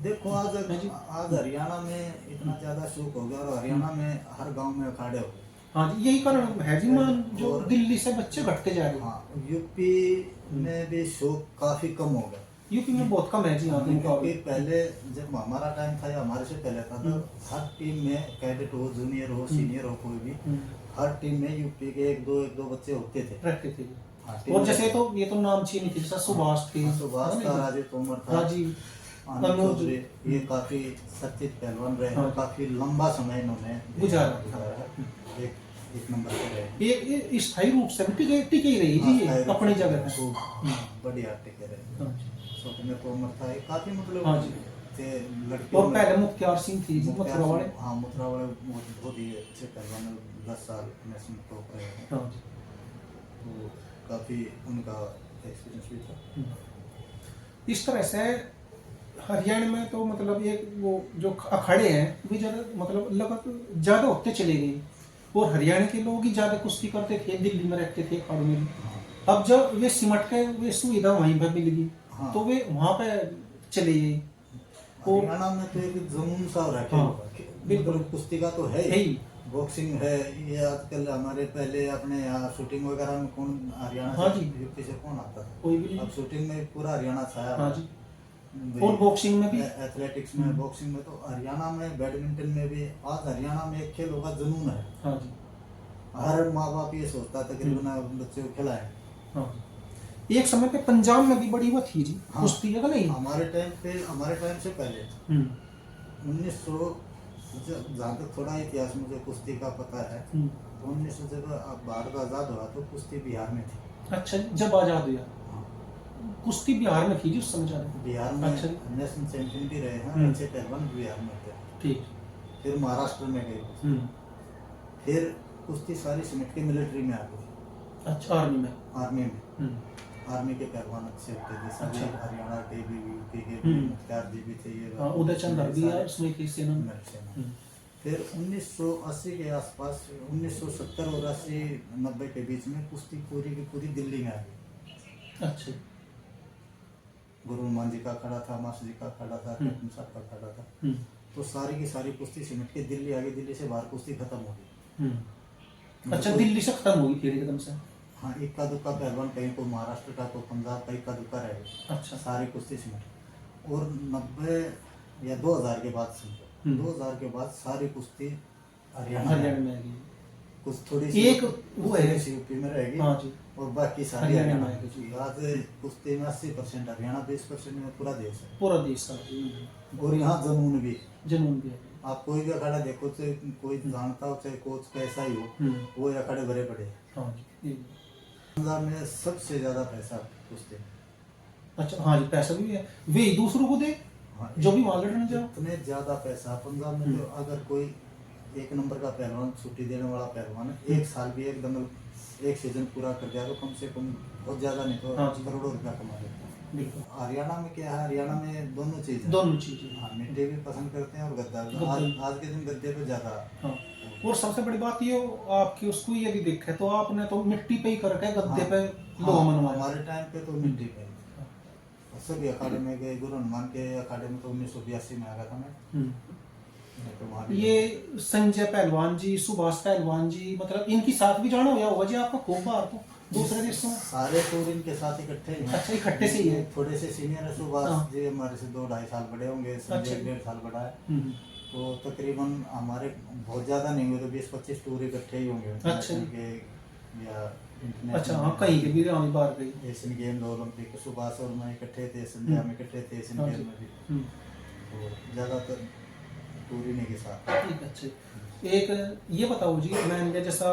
देखो आज आज हरियाणा में इतना ज्यादा शौक हो गया और हरियाणा में हर गांव में अखाड़े हो गए। हाँ जी, यही कारण है जी मान जो और दिल्ली से बच्चे घटते जा रहे हैं। हाँ, यूपी में भी शौक काफी कम हो गया। यूपी में बहुत कम है जी यहाँ के क्योंकि मुकाबले। पहले जब हमारा टाइम था या हमारे से पहले था तो हर टीम में कैडेट हो, जूनियर हो, सीनियर हो, कोई भी हर टीम में यूपी के एक दो बच्चे होते थे, रहते थे। हाँ, और जैसे तो ये तो नाम चीनी थी, जैसा सुभाष थे, सुभाष था, राजीव तोमर था, राजीव, आनंद अनुज, चौधरी, ये काफी चर्चित पहलवान रहे हैं। काफी लंबा समय इन्होंने गुजारा है। एक नंबर पे रहे। ये स्थायी रूप से टिके ही रही जी ये अपनी जगह पे। बढ़िया टिके रहे। हाँ जी। स्वप्न तोमर था, ये काफी मतलब हाँ जी। थे लड़कियों और में। पहले मुख्तार सिंह थी जी, मथुरा वाले। हाँ, मथुरा वाले बहुत ही अच्छे पहलवान, 10 साल नेशनल टॉप रहे हैं। हाँ जी। तो काफी उनका एक्सपीरियंस भी था। इस तरह से हरियाणा में तो मतलब एक वो जो अखाड़े हैं वे ज्यादा मतलब लगातार ज्यादा होते चले गए और हरियाणा के लोग ही ज्यादा कुश्ती करते थे, दिल्ली में रहते थे अखाड़ों में। अब जब वे सिमट के वे सुविधा वहीं पर मिल गई हाँ। तो वे वहां पे चले गए। हरियाणा में तो एक जुनून सा रखे बिल्कुल, कुश्ती का तो है ही, बॉक्सिंग है। ये आजकल हमारे पहले अपने यहाँ शूटिंग वगैरह में कौन हरियाणा हाँ से, जी, यूपी से कौन आता था? कोई भी नहीं। अब शूटिंग में पूरा हरियाणा छाया। हाँ जी। और बॉक्सिंग में भी, एथलेटिक्स में, बॉक्सिंग में तो हरियाणा में, बैडमिंटन में भी आज हरियाणा में एक खेल होगा जुनून है। हाँ जी। हर माँ बाप ये सोचता था कि बच्चे को खिलाए। हाँ, एक समय पे पंजाब में भी बड़ी वो थी जी कुश्ती है नहीं? हमारे टाइम से पहले 1900, जहाँ तक थोड़ा इतिहास मुझे कुश्ती का पता है, 1900 जब भारत आजाद हुआ तो कुश्ती बिहार में थी। अच्छा, जब आजाद हुआ कुश्ती बिहार में थी जी उस समय ज्यादा। बिहार में अच्छा, नेशनल चैंपियन भी रहे हैं, अच्छे पहलवान बिहार में थे। ठीक। फिर महाराष्ट्र में गए, फिर कुश्ती सारी सिमट के मिलिट्री में आ गई। अच्छा, आर्मी में आर्मी के पहलवान अच्छे होते थे सभी। अच्छा। हरियाणा के भी, यूपी के भी, मुख्तार जी भी थे, ये उदय चंद्र भी है उसमें की सेना में। फिर 1980 के आसपास, 1970 और 80-90 के बीच में कुश्ती पूरी की पूरी दिल्ली में आ गई। अच्छा। गुरु हनुमान जी का खड़ा था, मास्टर जी का खड़ा था, कैप्टन साहब का खड़ा था, तो सारी की सारी कुश्ती सिमट के दिल्ली आ गई। दिल्ली से बाहर कुश्ती खत्म हो गई। अच्छा, दिल्ली से खत्म हो गई फिर एकदम से? हाँ, इक्का दुक्का पहलवान, कहीं को महाराष्ट्र का, तो पंजाब का इक्का दुक्का रह गया। अच्छा। सारी कुश्ती सिमट। और 90 या 2000 के बाद समझो, 2000 के बाद सारी कुश्ती हरियाणा में आ गई। कुछ थोड़ी सी एक वो है यूपी में रहेगी। हाँ जी। और बाकी सारी हरियाणा में। आज कुश्ती में 80% हरियाणा, 20% में पूरा देश है। पूरा देश है। और यहाँ जुनून भी है। आप कोई भी अखाड़ा देखो, चाहे कोई जानता हो, चाहे कोच कैसा ही हो, वो अखाड़े भरे पड़े। हाँ जी। पंजाब में सबसे ज्यादा पैसा कुश्ती। अच्छा, हाँ जी, पैसा भी है, वे दूसरों को दे। हाँ, जो भी वहां लड़ने जाओ, इतने ज्यादा पैसा पंजाब में। तो अगर कोई एक नंबर का पहलवान, छुट्टी देने वाला पहलवान है, एक साल भी एकदम एक सीजन पूरा कर दिया तो कम से कम, बहुत ज्यादा नहीं तो करोड़ों रुपया कमा लेता है। बिल्कुल। हरियाणा में क्या है, हरियाणा में दोनों चीजें। हाँ, मिट्टी भी पसंद करते हैं और गद्दा। आज के दिन गद्दे पे ज्यादा। हाँ। और सबसे बड़ी बात ये आपकी उसको यदि देखे तो आपने तो मिट्टी पे ही कर रखा है, गद्दे पे लोहा मनवाया। हमारे टाइम पे तो मिट्टी पे सभी अखाड़े में गए। गुरु हनुमान के अखाड़े में तो 1982 में आ गया था मैं। तो ये संजय पहलवान जी, सुभाष पहलवान जी, मतलब इनकी साथ भी जाना हुआ जी आपका खूब बार तो दूसरे देशों में? सारे टूर इनके साथ इकट्ठे हैं। अच्छा, इकट्ठे से ही है। थोड़े से सीनियर है। सुभाष जी हमारे से 2-2.5 साल बड़े होंगे, संजय 1.5 साल बड़ा है। तो तकरीबन हमारे बहुत ज्यादा नहीं हुए तो 20-25 टूर इकट्ठे ही होंगे। अच्छा। या अच्छा, हाँ, कहीं के भी बाहर गई। एशियन गेम, ओलंपिक, सुभाष और मैं इकट्ठे थे, संध्या में इकट्ठे थे, एशियन गेम में भी। तो ज्यादातर टूरिंग के साथ। अच्छा, एक ये बताओ जी, मान लिया जैसा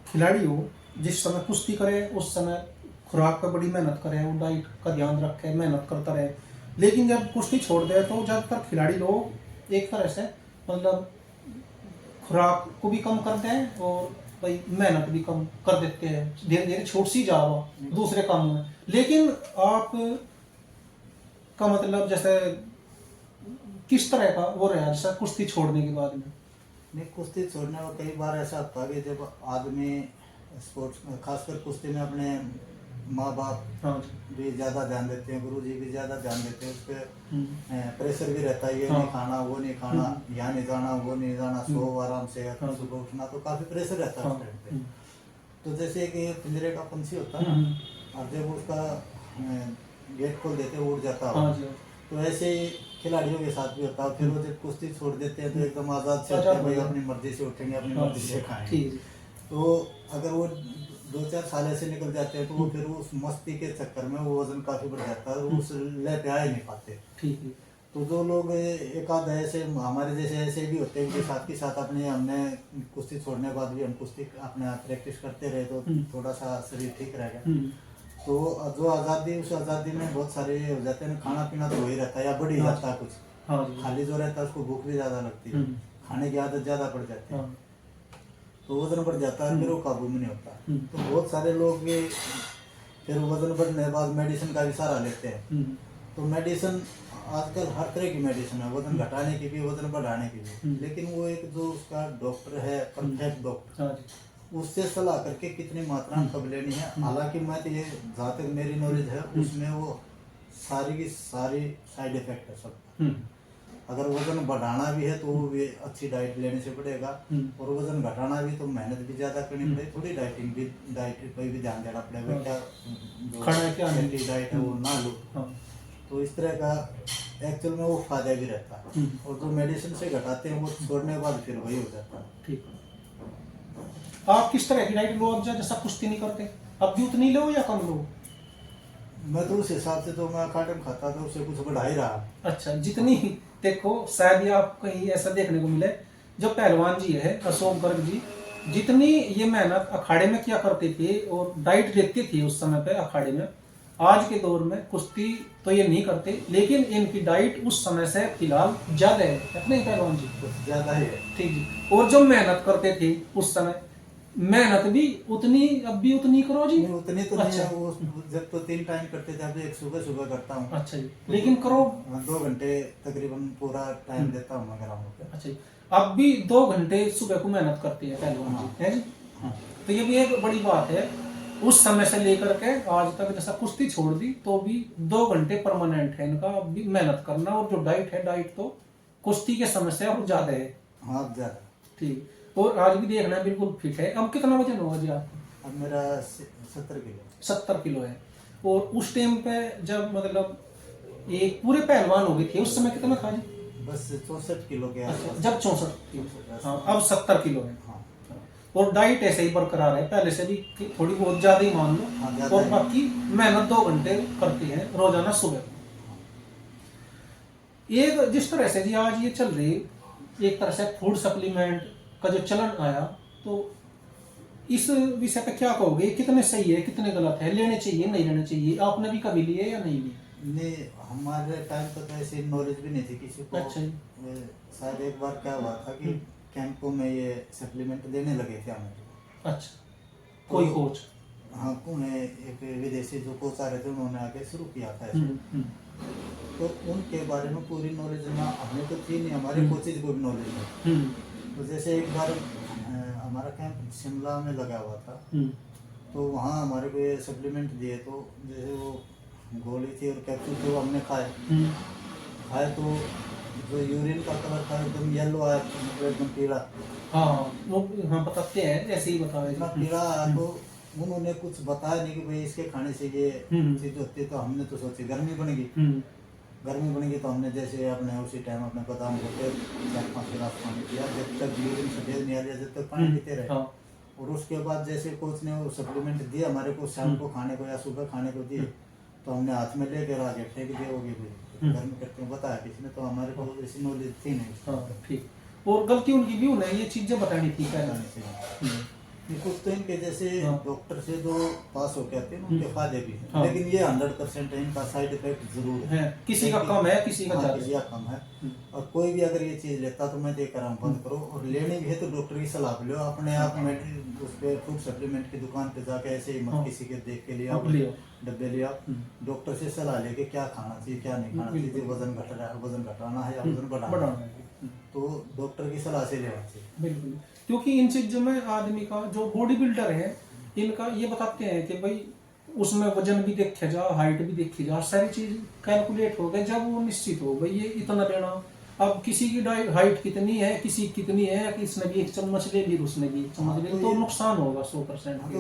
खिलाड़ी हो, जिस समय कुश्ती करे उस समय खुराक पर बड़ी मेहनत करे, वो डाइट का ध्यान रखे, मेहनत करता रहे, लेकिन जब कुश्ती छोड़ दे तो ज्यादातर खिलाड़ी लोग एक तरह से मतलब खुराक को भी कम करते हैं और भाई मेहनत भी कम कर देते हैं, धीरे धीरे छोट सी जाओ दूसरे कामों में। लेकिन आप का मतलब जैसे किस तरह का वो रहा जैसा कुश्ती छोड़ने के बाद में? नहीं, कुश्ती छोड़ने में कई बार ऐसा होता है कि जब आदमी स्पोर्ट्स में, खासकर कुश्ती में, अपने माँ बाप हाँ जी। भी ज्यादा ध्यान देते हैं, गुरुजी भी ज्यादा ध्यान देते हैं, उस हम्म, पर प्रेशर भी रहता है, ये हाँ। नहीं खाना, वो नहीं खाना, यहाँ नहीं जाना, वो नहीं जाना, सो आराम से, हाँ। सुबह उठना, तो काफी प्रेशर रहता है हाँ। उस टाइम पे। तो जैसे कि पिंजरे का पंछी होता है हम्म, ना, और जब उसका गेट खोल देते हैं, उड़ जाता है, हाँ जी। तो ऐसे ही खिलाड़ियों के साथ भी होता है। फिर वो जब कुश्ती छोड़ देते हैं तो एकदम आजाद से आजाद होते हैं, भाई हो गए। अपनी मर्जी से उठेंगे, अपनी हाँ, मर्जी से खाएंगे। ठीक है। तो अगर वो 2-4 साल ऐसे निकल जाते हैं तो वो फिर उस मस्ती के चक्कर में वो वजन काफी बढ़ जाता है, वो उस लय पे आ ही नहीं पाते। ठीक है। तो जो लोग एक आध ऐसे हमारे जैसे ऐसे भी होते हैं कि साथ के साथ अपने हमने कुश्ती छोड़ने के बाद भी हम कुश्ती अपने प्रैक्टिस करते रहे तो थोड़ा सा शरीर ठीक रहेगा। तो जो आज़ादी, उस आज़ादी में बहुत सारे ये हो जाते हैं, खाना पीना तो वही रहता है या बढ़ ही जाता है कुछ, हाँ जी। खाली जो रहता है उसको भूख भी ज़्यादा लगती है, खाने की आदत ज़्यादा पड़ जाती है, हाँ। तो वजन बढ़ जाता है, फिर वो काबू में नहीं होता। हम्म। तो बहुत सारे लोग ये फिर वजन बढ़ने के बाद मेडिसिन का भी सहारा लेते हैं। तो मेडिसिन आजकल हर तरह की मेडिसिन है, वजन घटाने की भी, वजन बढ़ाने की भी, लेकिन वो एक जो उसका डॉक्टर है, परफेक्ट डॉक्टर, हाँ जी। उससे सलाह करके कितनी मात्रा में कब लेनी है। हालांकि मैं तो ये, जहाँ तक मेरी नॉलेज है, उसमें वो सारी की सारी साइड इफेक्ट है सब। अगर वजन बढ़ाना भी है तो वो भी अच्छी डाइट लेने से बढ़ेगा, और वजन घटाना भी तो मेहनत भी ज्यादा करनी पड़ेगी, थोड़ी डाइट पर भी ध्यान देना पड़ेगा, क्या खाना है क्या नहीं। जो डाइट है वो ना लो। हाँ। तो इस तरह का एक्चुअल में वो फायदा भी रहता है, और जो मेडिसिन से घटाते हैं वो छोड़ने के बाद फिर वही हो जाता है। ठीक। आप किस तरह की डाइट लो? अब जैसा कुश्ती नहीं करते, अब भी उतनी लो या कम लो? मैं तो उस हिसाब से तो मैं खाटम खाता था, उससे कुछ बढ़ा ही रहा। अच्छा, जितनी, देखो शायद ये आप कहीं ऐसा देखने को मिले, जो पहलवान जी है अशोक गर्ग जी, जितनी ये मेहनत अखाड़े में किया करते थे और डाइट देखते थे उस समय पे अखाड़े में, आज के दौर में कुश्ती तो ये नहीं करते, लेकिन इनकी डाइट उस समय से फिलहाल ज्यादा है, अपने पहलवान जी कुछ ज्यादा ही है। ठीक जी। और जो मेहनत करते थे उस समय, मेहनत भी उतनी, अब भी उतनी करो जी। नहीं, उतनी तो नहीं अच्छा। है, वो जब तो 3 टाइम करते थे, अब एक सुबह सुबह करता हूँ। अच्छा जी, लेकिन करो। 2 घंटे तकरीबन पूरा टाइम देता हूँ मैं ग्राउंड पे। अच्छा जी, अब भी 2 घंटे सुबह को मेहनत करते हैं पहलवान जी, है जी। तो ये भी एक बड़ी बात है, उस समय से लेकर के आज तक, जैसा कुश्ती छोड़ दी तो भी 2 घंटे परमानेंट है इनका अब भी मेहनत करना, और जो डाइट है, डाइट तो कुश्ती के समय से अब ज्यादा है। हाँ ज्यादा। ठीक। और आज भी देखना बिल्कुल फिट है। अब कितना वजन होगा जी आपका? अब मेरा 70 किलो। 70 किलो है। और उस टाइम पे जब मतलब एक पूरे पहलवान हो गए थे, उस समय कितना था जी? बस 64 किलो के आसपास। जब 64 किलो, हाँ, अब 70 किलो है। हाँ। और डाइट ऐसे ही बरकरार है, पहले से भी थोड़ी बहुत ज्यादा ही मान लो। हाँ, ज्यादा और ही। बाकी मेहनत 2 घंटे करते हैं रोजाना सुबह। एक जिस तरह से जी आज ये चल रही, एक तरह से फूड सप्लीमेंट का जो चलन आया, तो इस विषय पे क्या कहोगे? कितने सही है, कितने गलत है, लेने चाहिए नहीं लेने चाहिए? आपने भी कभी लिए या नहीं लिए? नहीं, हमारे टाइम पर तो ऐसी नॉलेज भी नहीं थी किसी को। अच्छा जी। शायद एक बार क्या हुआ था कि कैंपों में ये सप्लीमेंट देने लगे थे हमें। अच्छा, कोई कोच? हाँ, एक विदेशी जो कोच आ रहे थे, उन्होंने आके शुरू किया था ऐसे। तो उनके बारे में पूरी नॉलेज ना हमें तो थी नहीं, हमारे कोचेज को भी नॉलेज नहीं। तो जैसे एक बार हमारा कैंप शिमला में लगा हुआ था, तो वहाँ हमारे को ये सप्लीमेंट दिए, तो जैसे वो गोली थी और कैप्सूल थे, वो हमने खाए तो जो यूरिन का कलर था एकदम येलो आया, मतलब एकदम पीला। हाँ, वो हाँ बताते हैं, ऐसे ही बताया इतना पीला आया, तो उन्होंने कुछ बताया नहीं कि भाई इसके खाने से ये चीज होती है। तो हमने तो सोची गर्मी बनेगी, गर्मी बनेगी, तो हमने जैसे अपने उसी टाइम अपने बादाम होते 4-5 गिलास पानी पिया, जब तक यूरिन सफेद नहीं आ रहा, जब तक पानी पीते रहे। और उसके बाद जैसे कोच ने वो सप्लीमेंट दिया हमारे को, शाम को खाने को या सुबह खाने को दिए, तो हमने हाथ में लेकर आगे फेंक दिए, वो भी गर्मी करते हैं बताया किसी ने, तो हमारे को ऐसी नॉलेज थी नहीं। ठीक। और गलती उनकी भी उन्हें ये चीजें बतानी थी पहले। कुछ तो इनके जैसे डॉक्टर से जो पास होके आते हैं उनके फायदे भी हैं, हाँ। लेकिन ये 100% है, इनका साइड इफेक्ट जरूर है। किसी का कम है, किसी का हाँ, ज्यादा किसी का कम है। और कोई भी अगर ये चीज लेता तो मैं देकर बंद करो, और लेनी भी है तो डॉक्टर की सलाह लो। अपने आप में उस पे फूड सप्लीमेंट की दुकान पे जाके ऐसे ही मत किसी के देख के लिया डब्बे लिया, डॉक्टर से सलाह लेके क्या खाना चाहिए क्या नहीं खाना चाहिए, वजन घट रहा है, वजन घटाना है या वजन बढ़ाना है, तो डॉक्टर की सलाह से लेना चाहिए। बिल्कुल, क्योंकि इन चीजों में आदमी का जो बॉडी बिल्डर है, इनका ये बताते हैं कि भाई उसमें वजन भी देखे जा, हाइट भी देखी जा, सारी चीज कैलकुलेट हो गए, जब वो निश्चित हो गई ये इतना लेना। अब किसी की हाइट कितनी है, किसी की कितनी है, किसने भी 1 चम्मच ले ली, उसने भी 1 चम्मच ले ली, तो नुकसान होगा 100%।